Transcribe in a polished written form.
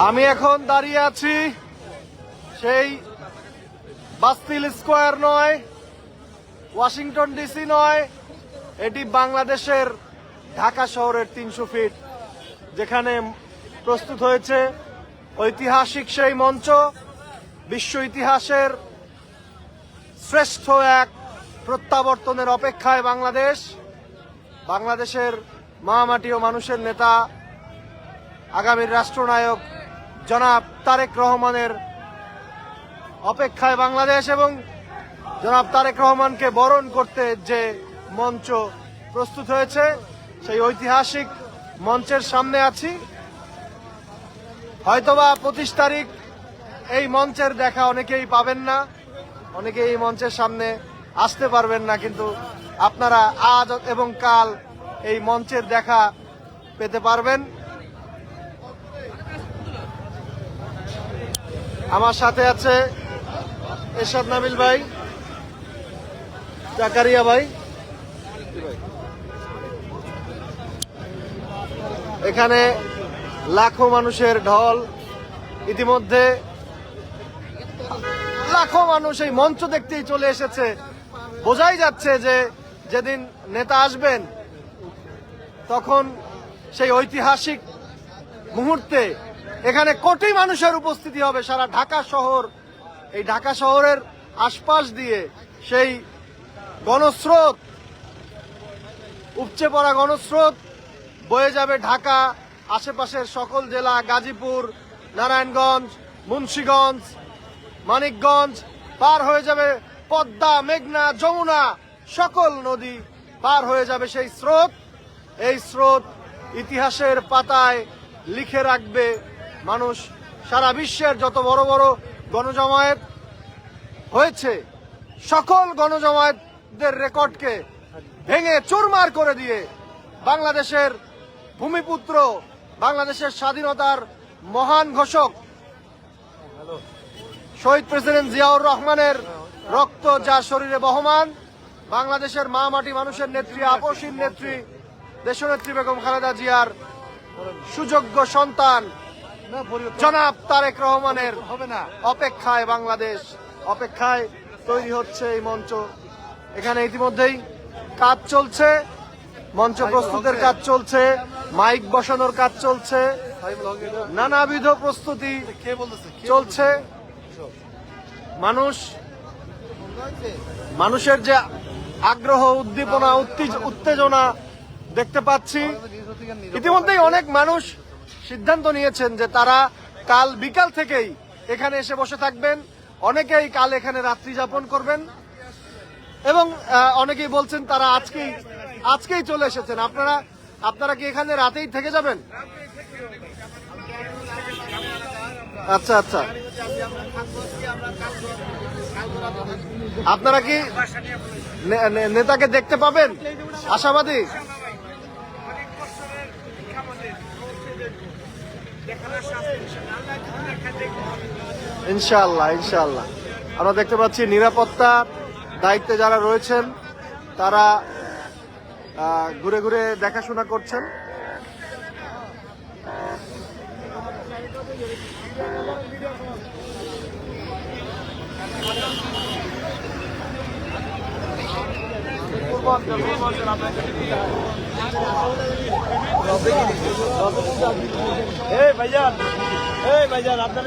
আমি এখন দাঁড়িয়ে আছি সেই বাস্তিল স্কোয়ার নয়, ওয়াশিংটন ডিসি নয়, এটি বাংলাদেশের ঢাকা শহরের 300 ফিট, যেখানে প্রস্তুত হয়েছে ঐতিহাসিক সেই মঞ্চ। বিশ্ব ইতিহাসের শ্রেষ্ঠ এক প্রত্যাবর্তনের অপেক্ষায় বাংলাদেশ, বাংলাদেশের মহামাটি ও মানুষের নেতা আগামীর রাষ্ট্রনায়ক জনাব তারেক রহমানের অপেক্ষায় বাংলাদেশ, এবং জনাব তারেক রহমানকে বরণ করতে যে মঞ্চ প্রস্তুত হয়েছে সেই ঐতিহাসিক মঞ্চের সামনে আছি। হয়তোবা 25 তারিখ এই মঞ্চের দেখা অনেকেই পাবেন না, অনেকেই এই মঞ্চের সামনে আসতে পারবেন না, কিন্তু আপনারা আজ এবং কাল এই মঞ্চের দেখা পেতে পারবেন। আমার সাথে আছে এরশাদ নাবিল ভাই, জাকারিয়া ভাই। এখানে লাখো মানুষের ঢল, ইতিমধ্যে লাখো মানুষ এই মঞ্চ দেখতেই চলে এসেছে। বোঝাই যাচ্ছে যে যেদিন নেতা আসবেন তখন সেই ঐতিহাসিক মুহূর্তে এখানে কোটি মানুষের উপস্থিতি হবে। সারা ঢাকা শহর, এই ঢাকা শহরের আশপাশ দিয়ে সেই গণস্রোত, উপচে পড়া গণস্রোত বয়ে যাবে ঢাকা, আশেপাশের সকল জেলা, গাজীপুর, নারায়ণগঞ্জ, মুন্সিগঞ্জ, মানিকগঞ্জ, পার হয়ে যাবে পদ্মা, মেঘনা, যমুনা, সকল নদী পার হয়ে যাবে সেই স্রোত। এই স্রোত ইতিহাসের পাতায় লিখে রাখবে মানুষ। সারা বিশ্বের যত বড় বড় গণজমায়েত হয়েছে, সকল গণজমায়েতদের রেকর্ডকে ভেঙে চুরমার করে দিয়ে বাংলাদেশের ভূমিপুত্র, বাংলাদেশের স্বাধীনতার মহান ঘোষক শহীদ প্রেসিডেন্ট জিয়াউর রহমানের রক্ত যার শরীরে বহমান, বাংলাদেশের মা মাটি মানুষের নেত্রী, আপসীর নেত্রী, দেশনেত্রী বেগম খালেদা জিয়ার সুযোগ্য সন্তান জনাব তারেক রহমানের অপেক্ষায় বাংলাদেশ, অপেক্ষায় তৈরি হচ্ছে এই মঞ্চ। এখানে ইতিমধ্যেই কাজ চলছে, মঞ্চ প্রস্তুতের কাজ চলছে, মাইক বসানোর কাজ চলছে, নানাবিধ প্রস্তুতি চলছে। মানুষের যে আগ্রহ, উদ্দীপনা, উত্তেজনা দেখতে পাচ্ছি। ইতিমধ্যেই অনেক মানুষ সিদ্ধান্ত নিয়েছেন যে তারা কাল বিকাল থেকেই এখানে এসে বসে থাকবেন, অনেকেই কাল এখানে রাত্রি যাপন করবেন, এবং অনেকেই বলছেন তারা আজকেই চলে এসেছেন। আপনারা কি এখানে রাতেই থেকে যাবেন? আচ্ছা আচ্ছা, আপনারা কি নেতাকে দেখতে পাবেন? আশাবাদী? ইনশাআল্লাহ ইনশাআল্লাহ। আমরা দেখতে পাচ্ছি নিরাপত্তার দায়িত্বে যারা রয়েছেন তারা ঘুরে ঘুরে দেখাশোনা করছেন। ভাইজান আপনার